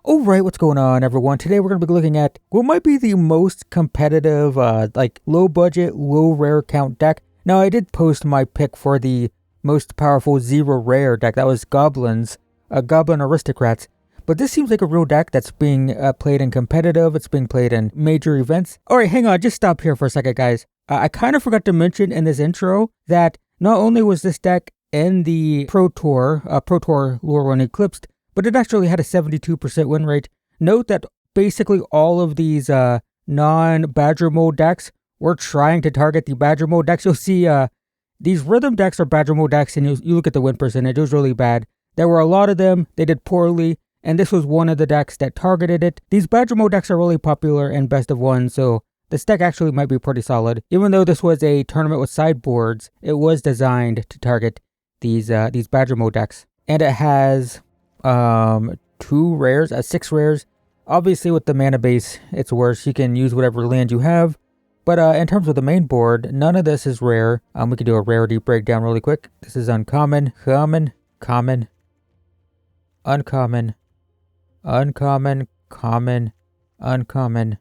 Alright, what's going on everyone? Today we're going to be looking at what might be the most competitive, like low budget, low rare count deck. Now I did post my pick for the most powerful 0 rare deck. That was Goblins, Goblin Aristocrats. But this seems like a real deck that's being played in competitive, it's being played in major events. Alright, hang on, just stop here for a second guys. I kind of forgot to mention in this intro that not only was this deck in the Pro Tour Lorwyn Eclipsed, but it actually had a 72% win rate. Note that basically all of these non-Badger mode decks were trying to target the Badger mode decks. You'll see these rhythm decks are Badger mode decks, and you look at the win percentage, it was really bad. There were a lot of them, they did poorly, and this was one of the decks that targeted it. These Badger mode decks are really popular in best of one, so this deck actually might be pretty solid. Even though this was a tournament with sideboards, it was designed to target these Badger mode decks. And it has 2 rares, 6 rares. Obviously with the mana base, it's worse. You can use whatever land you have. But in terms of the main board, none of this is rare. We can do a rarity breakdown really quick. This is uncommon, common, uncommon, uncommon.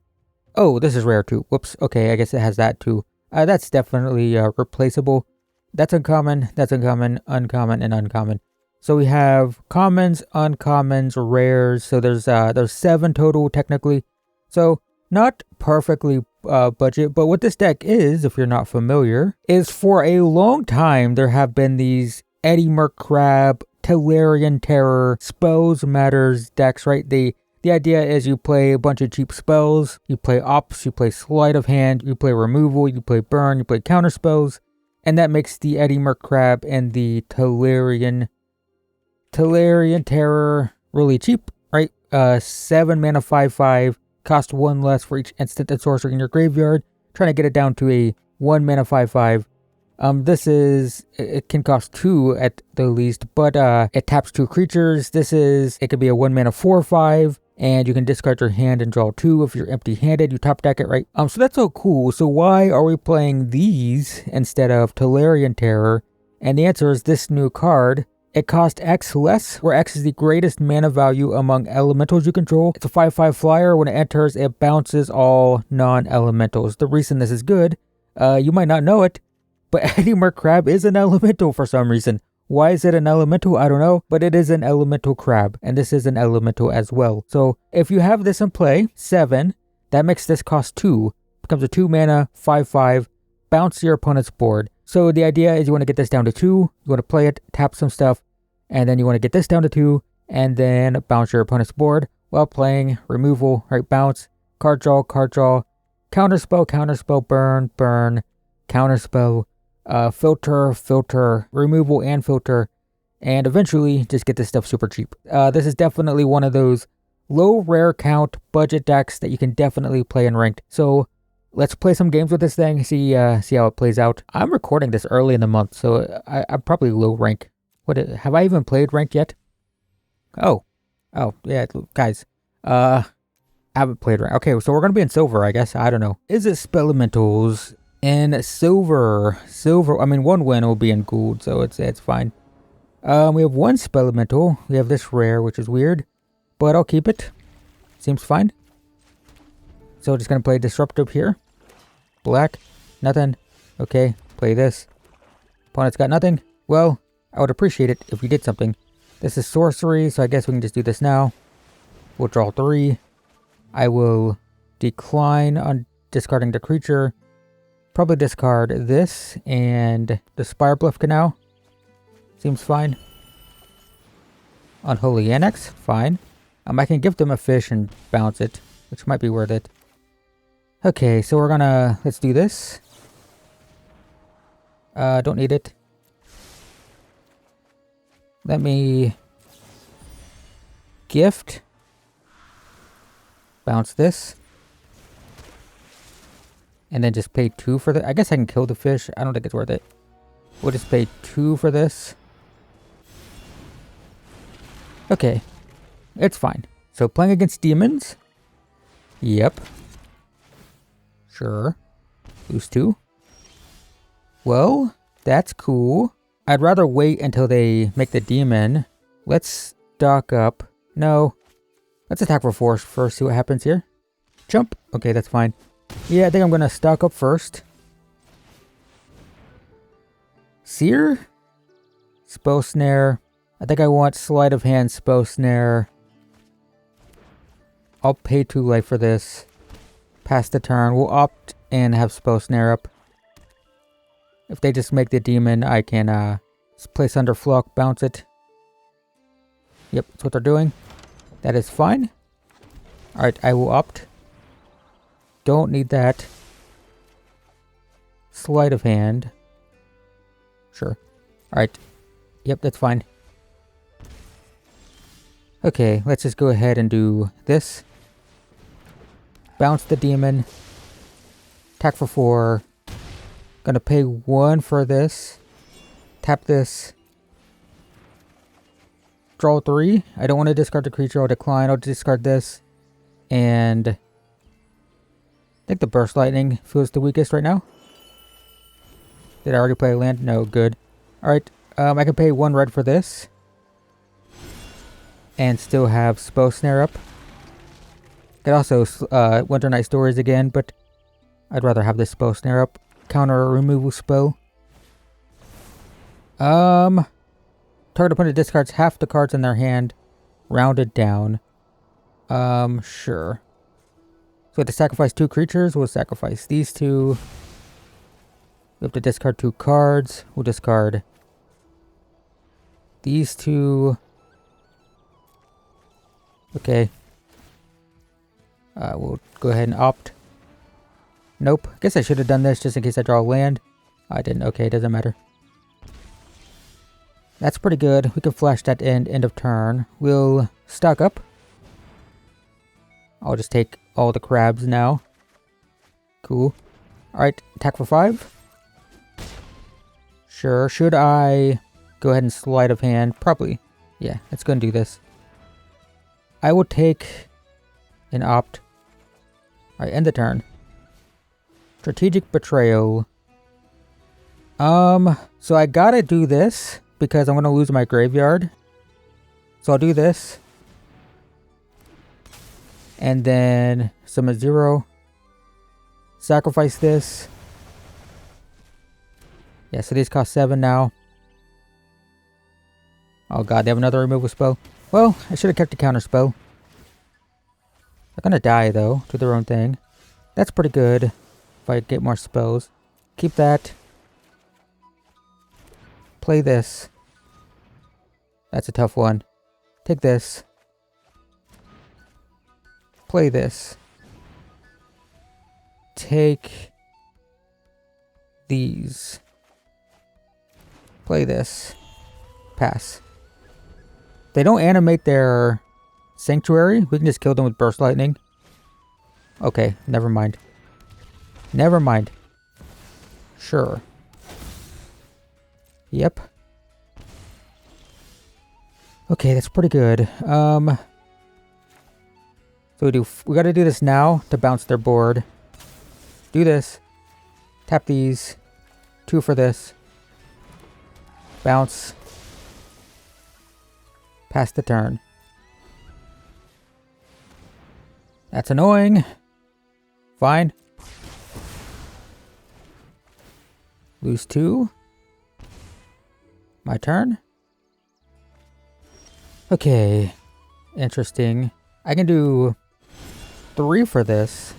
Oh, this is rare too. Whoops. Okay, I guess it has that too. That's definitely replaceable. That's uncommon, uncommon, and uncommon. So we have commons, uncommons, rares. So there's 7 total technically. So not perfectly budget, but what this deck is, if you're not familiar, is for a long time there have been these Eddy Mercrab, Tolarian Terror, Spells Matters decks, right? The idea is you play a bunch of cheap spells, you play ops, you play sleight of hand, you play removal, you play burn, you play counter spells, and that makes the Eddy Mercrab and the Tolarian Terror really cheap, right? 7 mana 5/5, cost 1 less for each instant and sorcery in your graveyard. Trying to get it down to a 1 mana 5/5. It can cost 2 at the least, but it taps 2 creatures. It could be a 1 mana 4/5, and you can discard your hand and draw 2 if you're empty-handed. You top deck it, right? So that's so cool. So why are we playing these instead of Tolarian Terror? And the answer is this new card. It costs X less, where X is the greatest mana value among elementals you control. It's a 5/5 flyer. When it enters, it bounces all non-elementals. The reason this is good, you might not know it, but Eddy Mercrab is an elemental for some reason. Why is it an elemental? I don't know, but it is an elemental crab, and this is an elemental as well. So if you have this in play, 7, that makes this cost 2. Becomes a 2 mana 5/5, bounce your opponent's board. So the idea is you want to get this down to 2, you want to play it, tap some stuff, and then you want to get this down to 2, and then bounce your opponent's board while playing removal, right? Bounce, card draw, counterspell, burn, counterspell, filter, removal and filter, and eventually just get this stuff super cheap. This is definitely one of those low rare count budget decks that you can definitely play in ranked. So let's play some games with this thing, see how it plays out. I'm recording this early in the month, so I'm probably low rank. Have I even played ranked yet? Oh yeah, guys. I haven't played ranked. Okay, so we're gonna be in silver, I guess. I don't know. Izzet Spellementals in silver. I mean, 1 win will be in gold, so it's fine. We have 1 Spellemental. We have this rare, which is weird, but I'll keep it. Seems fine. So just gonna play Disruptive here. Black, nothing. Okay, play this. Opponent's got nothing. Well, I would appreciate it if you did something. This is sorcery, so I guess we can just do this now. We'll draw 3. I will decline on discarding the creature. Probably discard this and the Spire Bluff Canal. Seems fine. Unholy Annex, fine. I can give them a fish and bounce it, which might be worth it. Okay, so let's do this. Don't need it. Let me gift. Bounce this. And then just pay 2 for the... I guess I can kill the fish. I don't think it's worth it. We'll just pay 2 for this. Okay. It's fine. So playing against demons. Yep. Sure. Lose 2. Well, that's cool. I'd rather wait until they make the demon. Let's stock up. No. Let's attack for 4 first, see what happens here. Jump. Okay, that's fine. Yeah, I think I'm going to stock up first. Seer? Spell Snare. I think I want Sleight of Hand, Spell Snare. I'll pay 2 life for this. Pass the turn. We'll opt and have Spell Snare up. If they just make the demon, I can place under Flock, bounce it. Yep, that's what they're doing. That is fine. Alright, I will opt. Don't need that. Sleight of Hand. Sure. Alright. Yep, that's fine. Okay, let's just go ahead and do this. Bounce the demon. Attack for 4. Gonna pay 1 for this. Tap this. Draw 3. I don't want to discard the creature. I'll decline. I'll discard this. And I think the Burst Lightning feels the weakest right now. Did I already play a land? No, good. Alright, I can pay 1 red for this. And still have Spell Snare up. Could also Winter Night Stories again, but I'd rather have this Spell Snare up. Counter a removal spell. Target opponent discards half the cards in their hand, rounded down. Sure. So we have to sacrifice 2 creatures. We'll sacrifice these 2. We have to discard 2 cards. We'll discard these 2. Okay. We'll go ahead and opt. Nope. Guess I should have done this just in case I draw a land. I didn't. Okay, it doesn't matter. That's pretty good. We can flash that end of turn. We'll stock up. I'll just take all the crabs now. Cool. Alright, attack for 5. Sure. Should I go ahead and Sleight of Hand? Probably. Yeah, let's go and do this. I will take an opt. Alright, end the turn. Strategic Betrayal. So I gotta do this because I'm gonna lose my graveyard. So I'll do this. And then summon 0. Sacrifice this. Yeah, so these cost 7 now. Oh god, they have another removal spell. Well, I should have kept the counter spell. They're gonna die though, do their own thing. That's pretty good. If I get more spells. Keep that. Play this. That's a tough one. Take this. Play this. Take these. Play this. Pass. They don't animate their Sanctuary. We can just kill them with Burst Lightning. Okay, never mind. Never mind. Sure. Yep. Okay, that's pretty good. So we gotta do this now to bounce their board. Do this. Tap these. 2 for this. Bounce. Pass the turn. That's annoying. Fine. Lose 2. My turn. Okay. Interesting. I can do 3 for this.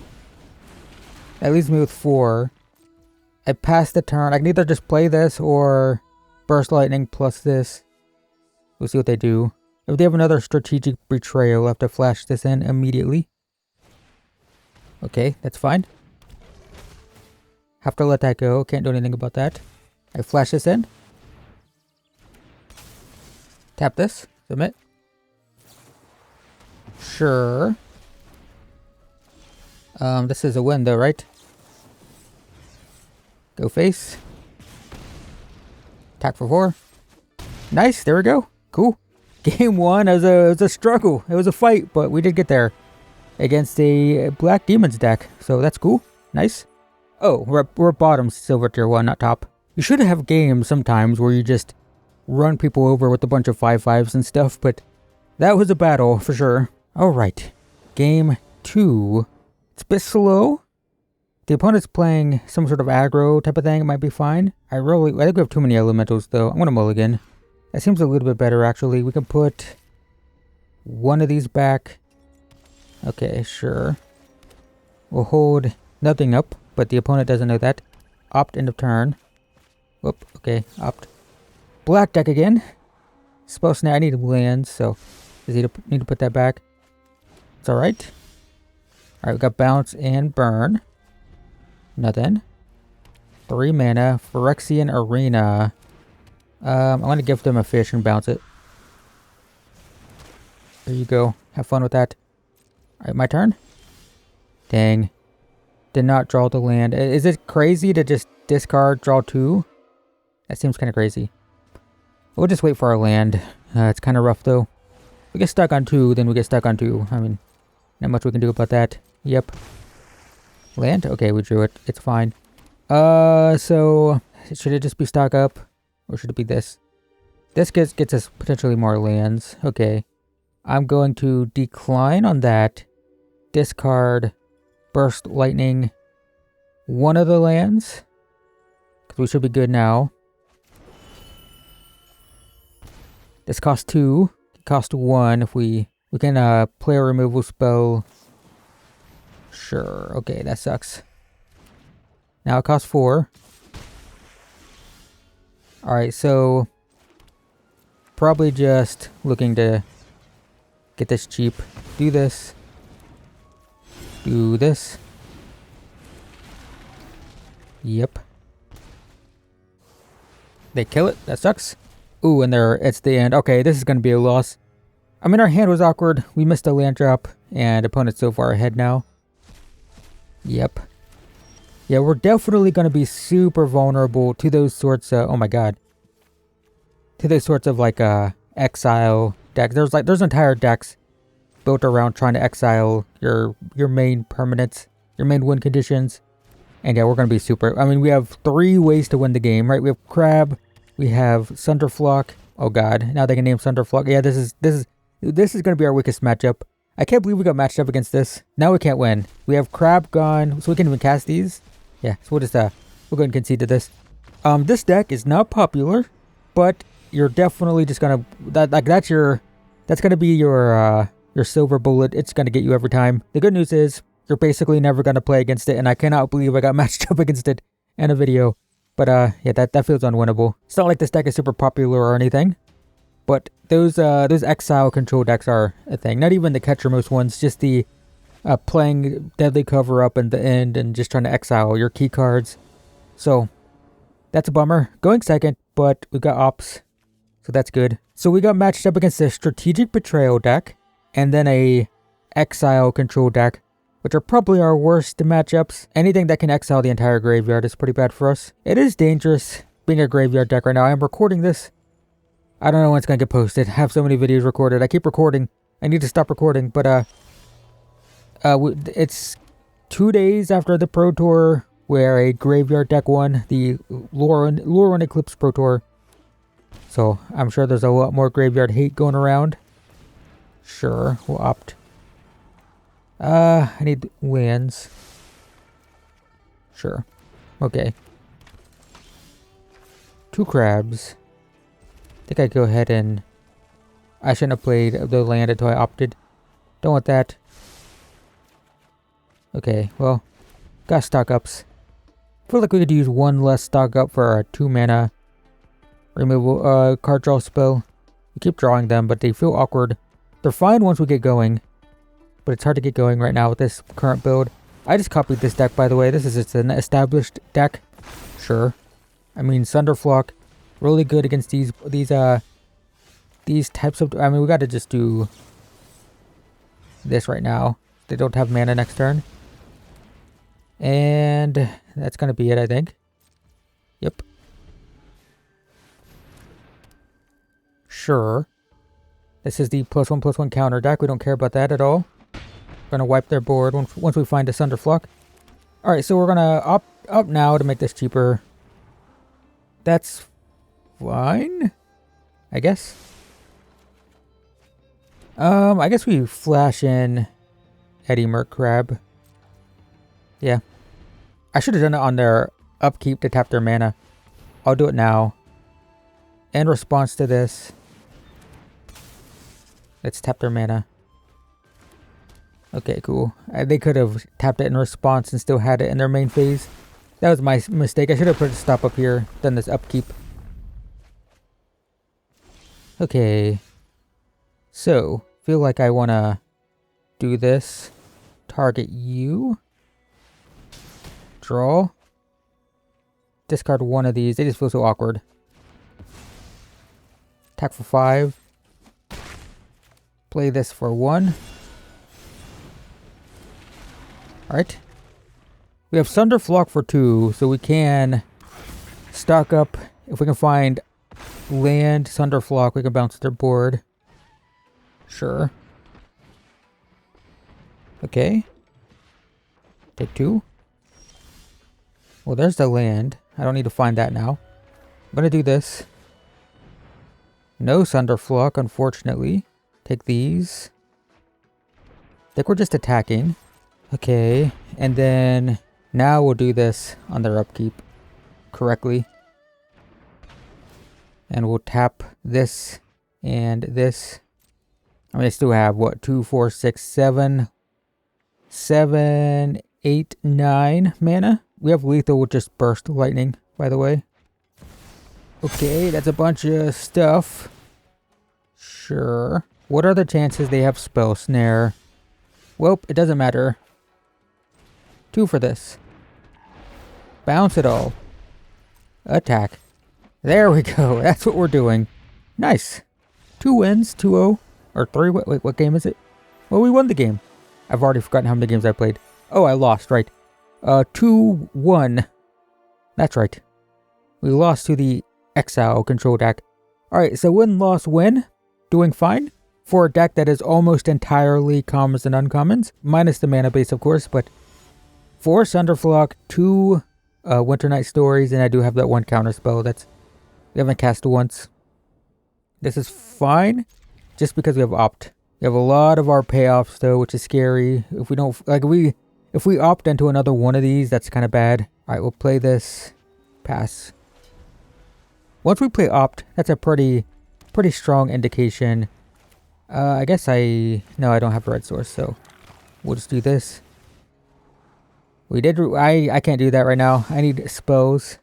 That leaves me with 4. I pass the turn. I can either just play this or Burst Lightning plus this. We'll see what they do. If they have another Strategic Betrayal, I'll have to flash this in immediately. Okay, that's fine. Have to let that go. Can't do anything about that. I flash this in. Tap this. Submit. Sure. This is a win though, right? Go face. Attack for 4. Nice, there we go. Cool. Game 1, it was a struggle. It was a fight, but we did get there. Against a Black Demons deck. So that's cool. Nice. Oh, we're bottom silver tier 1, not top. You should have games sometimes where you just run people over with a bunch of 5/5s and stuff, but that was a battle for sure. Alright. Game 2. It's a bit slow. The opponent's playing some sort of aggro type of thing. It might be fine. I think we have too many elementals though. I'm gonna mulligan. That seems a little bit better actually. We can put one of these back. Okay, sure. We'll hold nothing up, but the opponent doesn't know that. Opt end of turn. Whoop, okay, opt. Black deck again. Spell snare, I need lands, so I need to put that back. It's alright. Alright, we got bounce and burn. Nothing. 3 mana. Phyrexian Arena. I'm gonna gift them a fish and bounce it. There you go. Have fun with that. Alright, my turn. Dang. Did not draw the land. Is it crazy to just discard, draw 2? That seems kind of crazy. We'll just wait for our land. It's kind of rough though. We get stuck on 2, then we get stuck on 2. I mean, not much we can do about that. Yep. Land? Okay, we drew it. It's fine. So should it just be stock up? Or should it be this? This gets us potentially more lands. Okay. I'm going to decline on that. Discard Burst Lightning one of the lands. Because we should be good now. This costs 2. It costs 1 if we can play a removal spell. Sure. Okay, that sucks. Now it costs 4. Alright, so probably just looking to get this cheap. Do this. Do this. Yep. They kill it. That sucks. Ooh, and it's the end. Okay, this is going to be a loss. I mean, our hand was awkward. We missed a land drop, and opponent's so far ahead now. Yep. Yeah, we're definitely going to be super vulnerable to those sorts of... Oh my god. To those sorts of, like, Exile decks. There's entire decks built around trying to exile your main permanents, your main win conditions. And yeah, we're going to be super... I mean, we have 3 ways to win the game, right? We have Crab, we have Sunderflock. Oh god, now they can name Sunderflock. Yeah, this is going to be our weakest matchup. I can't believe we got matched up against this. Now we can't win. We have Crab gone, so we can even cast these. Yeah, so we'll just we'll go ahead and concede to this. This deck is not popular, but you're definitely just gonna that's gonna be your silver bullet. It's gonna get you every time. The good news is you're basically never gonna play against it, and I cannot believe I got matched up against it in a video. But yeah, that feels unwinnable. It's not like this deck is super popular or anything, but those exile control decks are a thing. Not even the catchermost ones, just the playing Deadly Cover Up in the end and just trying to exile your key cards. So that's a bummer. Going second, but we got ops, so that's good. So we got matched up against a Strategic Betrayal deck and then a Exile control deck, which are probably our worst matchups. Anything that can exile the entire graveyard is pretty bad for us. It is dangerous being a graveyard deck right now. I am recording this. I don't know when it's going to get posted. I have so many videos recorded. I keep recording. I need to stop recording, but it's 2 days after the Pro Tour where a graveyard deck won the Lorwyn Eclipsed Pro Tour. So I'm sure there's a lot more graveyard hate going around. Sure, we'll opt. I need lands. Sure. Okay. 2 crabs. I think I'd go ahead and... I shouldn't have played the land until I opted. Don't want that. Okay, well, got stock ups. Feel like we could use 1 less stock up for our 2 mana removal card draw spell. We keep drawing them, but they feel awkward. They're fine once we get going, but it's hard to get going right now with this current build. I just copied this deck, by the way. This is just an established deck. Sure. I mean, Sunderflock, really good against these types of... I mean, we got to just do this right now. They don't have mana next turn. And that's going to be it, I think. Yep. Sure. This is the +1/+1 counter deck. We don't care about that at all. We're going to wipe their board once we find a Sunderflock. Alright, so we're going to up now to make this cheaper. That's fine, I guess. I guess we flash in Eddie Merc Crab. Yeah. I should have done it on their upkeep to tap their mana. I'll do it now. In response to this, let's tap their mana. Okay, cool. They could have tapped it in response and still had it in their main phase. That was my mistake. I should have put a stop up here, done this upkeep. Okay. So, feel like I want to do this. Target you. Draw. Discard one of these. They just feel so awkward. Attack for 5. Play this for 1. Alright. We have Sunderflock for 2, so we can stock up. If we can find land, Sunderflock, we can bounce their board. Sure. Okay. Take 2. Well, there's the land. I don't need to find that now. I'm going to do this. No Sunderflock, unfortunately. Take these. I think we're just attacking. Okay. And then now we'll do this on their upkeep correctly. And we'll tap this and this. I mean, I still have, what, 2, 4, 6, 7, 7, 8, 9 mana. We have lethal with just burst lightning, by the way. Okay, that's a bunch of stuff. Sure. What are the chances they have spell snare? Well, it doesn't matter. 2 for this. Bounce it all. Attack. There we go. That's what we're doing. Nice. 2 wins, 2-0. Or 3, wait, what game is it? Well, we won the game. I've already forgotten how many games I played. Oh, I lost, right. 2-1. That's right. We lost to the Exile control deck. Alright, so win, loss, win. Doing fine. For a deck that is almost entirely commons and uncommons. Minus the mana base, of course, but 4 Sunderflock, 2 Winter Night Stories, and I do have that 1 counter spell that's we haven't cast once. This is fine. Just because we have opt. We have a lot of our payoffs though, which is scary. If we don't, like if we opt into another one of these, that's kind of bad. Alright, we'll play this. Pass. Once we play opt, that's a pretty strong indication. I guess no, I don't have a red source, so we'll just do this. We did, I can't do that right now. I need spells.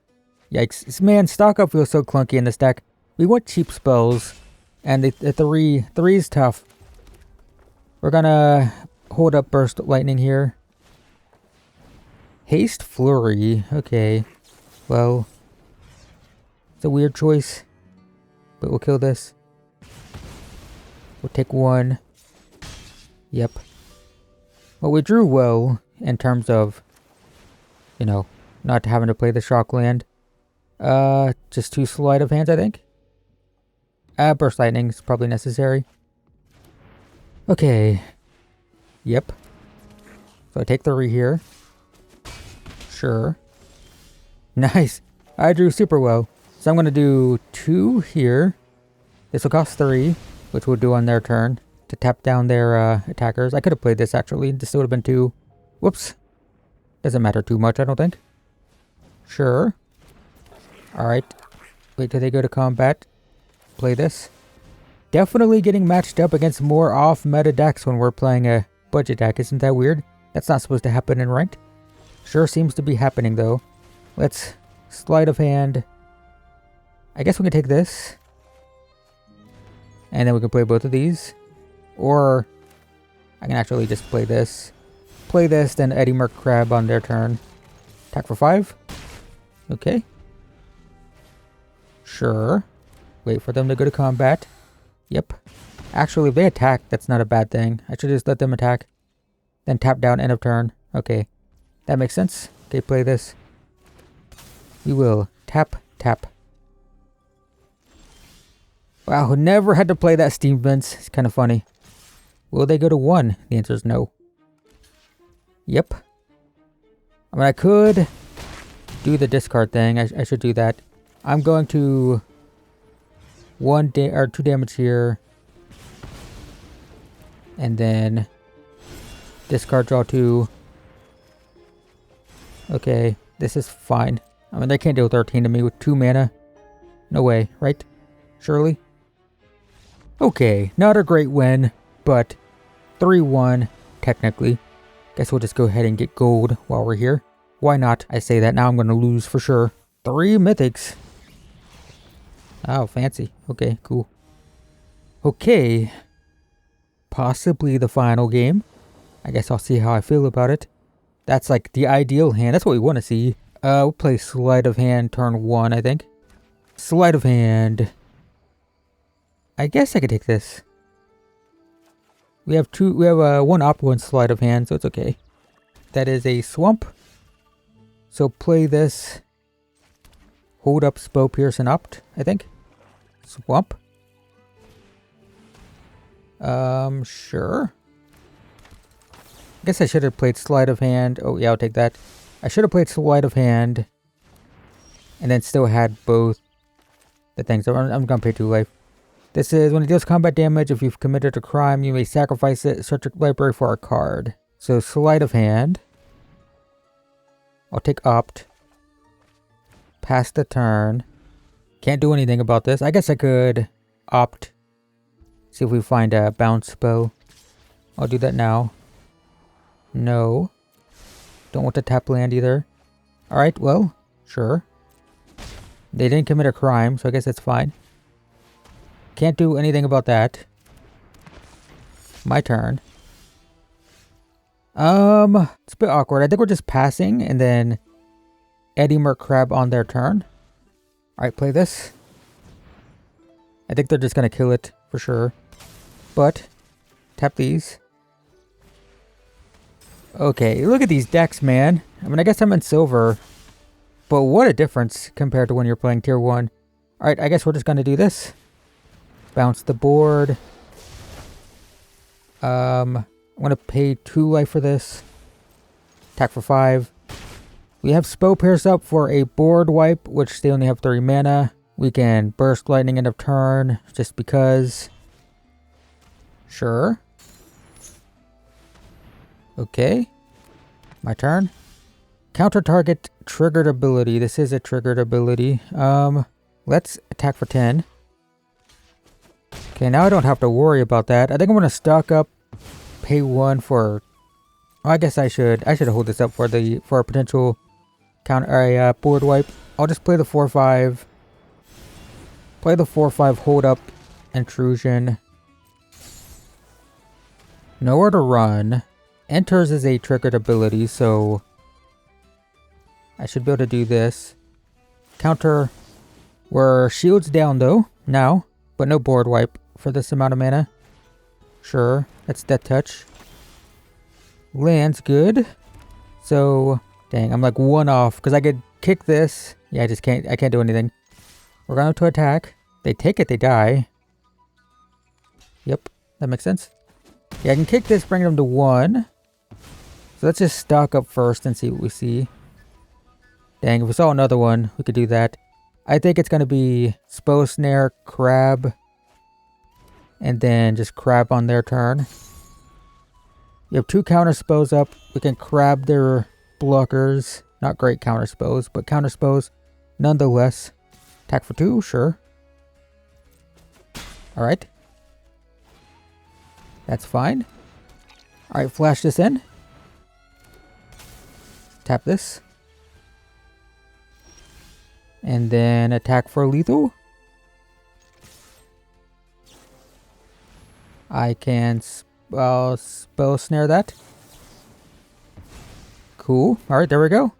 Yikes. Man, stock up feels so clunky in this deck. We want cheap spells. And the 3 is tough. We're gonna hold up Burst Lightning here. Haste Flurry. Okay. Well, it's a weird choice. But we'll kill this. We'll take 1. Yep. Well, we drew well in terms of, you know, not having to play the Shock Land. Just 2 sleight of hands, I think. Burst Lightning is probably necessary. Okay. Yep. So I take 3 here. Sure. Nice. I drew super well. So I'm going to do 2 here. This will cost 3, which we'll do on their turn to tap down their attackers. I could have played this actually. This would have been 2. Whoops. Doesn't matter too much, I don't think. Sure. Alright. Wait till they go to combat. Play this. Definitely getting matched up against more off-meta decks when we're playing a budget deck. Isn't that weird? That's not supposed to happen in ranked. Sure seems to be happening though. Let's sleight of hand. I guess we can take this. And then we can play both of these. Or I can actually just play this. Play this, then Eddie Merc Crab on their turn. Attack for 5. Okay. Sure. Wait for them to go to combat. Yep. Actually, if they attack, that's not a bad thing. I should just let them attack. Then tap down, end of turn. Okay. That makes sense. Okay, play this. We will tap, tap. Wow, never had to play that Steam Vents. It's kind of funny. Will they go to 1? The answer is no. Yep. I mean, I could do the discard thing. I should do that. I'm going to 2 damage here. And then discard, draw 2. Okay, this is fine. I mean, they can't deal 13 to me with 2 mana. No way, right? Surely? Okay, not a great win, but 3-1, technically. Guess we'll just go ahead and get gold while we're here. Why not? I say that, now I'm going to lose for sure. 3 mythics. Oh, fancy. Okay, cool. Okay. Possibly the final game. I guess I'll see how I feel about it. That's like the ideal hand. That's what we want to see. We'll play Sleight of Hand turn 1, I think. Sleight of Hand. I guess I could take this. We have one opt, one Sleight of Hand, so it's okay. That is a Swamp. So play this. Hold up Spell Pierce and opt, I think. Swamp. Sure. Guess I should have played Sleight of Hand. Oh, yeah, I'll take that. I should have played Sleight of Hand. And then still had both the things. I'm going to pay 2 life. This is when it deals combat damage. If you've committed a crime, you may sacrifice it. Search your library for a card. So, Sleight of Hand. I'll take Opt. Pass the turn. Can't do anything about this. I guess I could Opt. See if we find a bounce spell. I'll do that now. No. Don't want to tap land either. Alright, well, sure. They didn't commit a crime, so I guess that's fine. Can't do anything about that. My turn. It's a bit awkward. I think we're just passing and then Eddie Merc Crab on their turn. Alright, play this. I think they're just gonna kill it for sure. But, tap these. Okay, look at these decks, man. I mean, I guess I'm in silver. But what a difference compared to when you're playing tier 1. Alright, I guess we're just gonna do this. Bounce the board. I'm gonna pay 2 life for this. Attack for 5. We have Spell Pierce up for a board wipe, which they only have 3 mana. We can Burst Lightning end of turn, just because. Sure. Okay. My turn. Counter target triggered ability. This is a triggered ability. Let's attack for 10. Okay, now I don't have to worry about that. I think I'm gonna stock up, pay 1 for. Oh, I guess I should hold this up for a potential counter board wipe. I'll just play the 4/5. Play the 4/5 hold up intrusion. Nowhere to run. Enters is a triggered ability, so I should be able to do this. Counter. We're shields down though, now, but no board wipe for this amount of mana. Sure, that's Deathtouch. Land's good. So, dang, I'm like 1 off, because I could kick this. Yeah, I can't do anything. We're going to attack. They take it, they die. Yep, that makes sense. Yeah, I can kick this, bring them to 1. So let's just stock up first and see what we see. Dang, if we saw another one, we could do that. I think it's going to be Spell Snare, Crab, and then just Crab on their turn. You have 2 counter spells up. We can Crab their blockers. Not great counter spells, but counter spells nonetheless. Attack for 2, sure. Alright. That's fine. Alright, flash this in. Tap this. And then attack for lethal. I can spell snare that. Cool. Alright, there we go.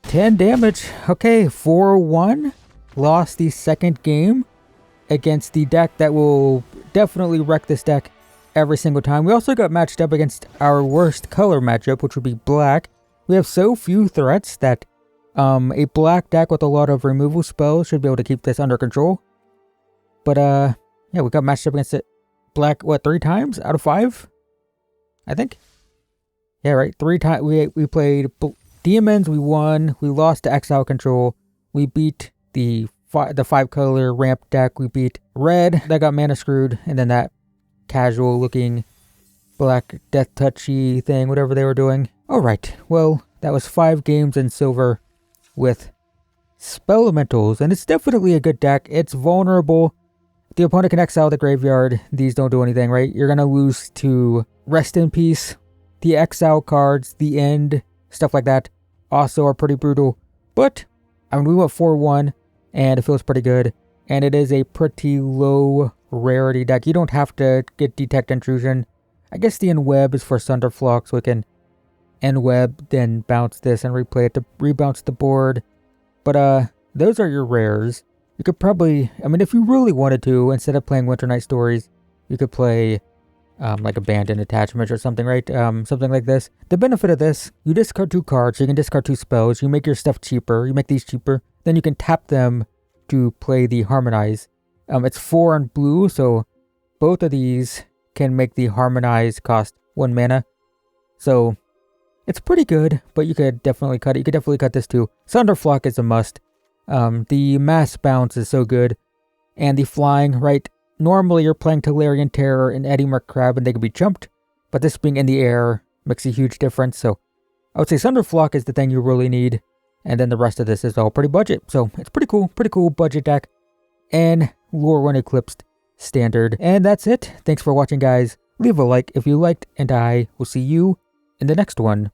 10 damage. Okay, 4-1. Lost the second game against the deck that will definitely wreck this deck every single time. We also got matched up against our worst color matchup, which would be black. We have so few threats that a black deck with a lot of removal spells should be able to keep this under control. But, yeah, we got matched up against it. Black, what, 3 times out of 5? I think. Yeah, right. 3 times. We played Demons, we won. We lost to Exile control. We beat the 5 color ramp deck. We beat Red, that got mana screwed. And then that casual looking black Deathtouchy thing, whatever they were doing. Alright, well, that was 5 games in silver with Spellementals, and it's definitely a good deck. It's vulnerable. The opponent can exile the graveyard. These don't do anything, right? You're gonna lose to Rest in Peace. The exile cards, the end, stuff like that also are pretty brutal. But, I mean, we went 4-1, and it feels pretty good. And it is a pretty low rarity deck. You don't have to get Detect Intrusion. I guess the Enweb is for Sunderflock, so we can Enweb, then bounce this and replay it to rebounce the board. But those are your rares. You could probably, I mean, if you really wanted to, instead of playing Winter Night Stories, you could play like Abandoned Attachment or something, right? Something like this. The benefit of this, you discard 2 cards, so you can discard 2 spells, you make your stuff cheaper, you make these cheaper, then you can tap them to play the Harmonize. It's 4 on blue, so both of these can make the Harmonize cost 1 mana. So it's pretty good, but you could definitely cut it. You could definitely cut this too. Sunderflock is a must. The mass bounce is so good. And the flying, right? Normally you're playing Tolarian Terror and Eddie Crab and they can be jumped. But this being in the air makes a huge difference. So I would say Sunderflock is the thing you really need. And then the rest of this is all pretty budget. So it's pretty cool budget deck. And Lorwyn Eclipsed standard. And that's it. Thanks for watching, guys. Leave a like if you liked, and I will see you in the next one.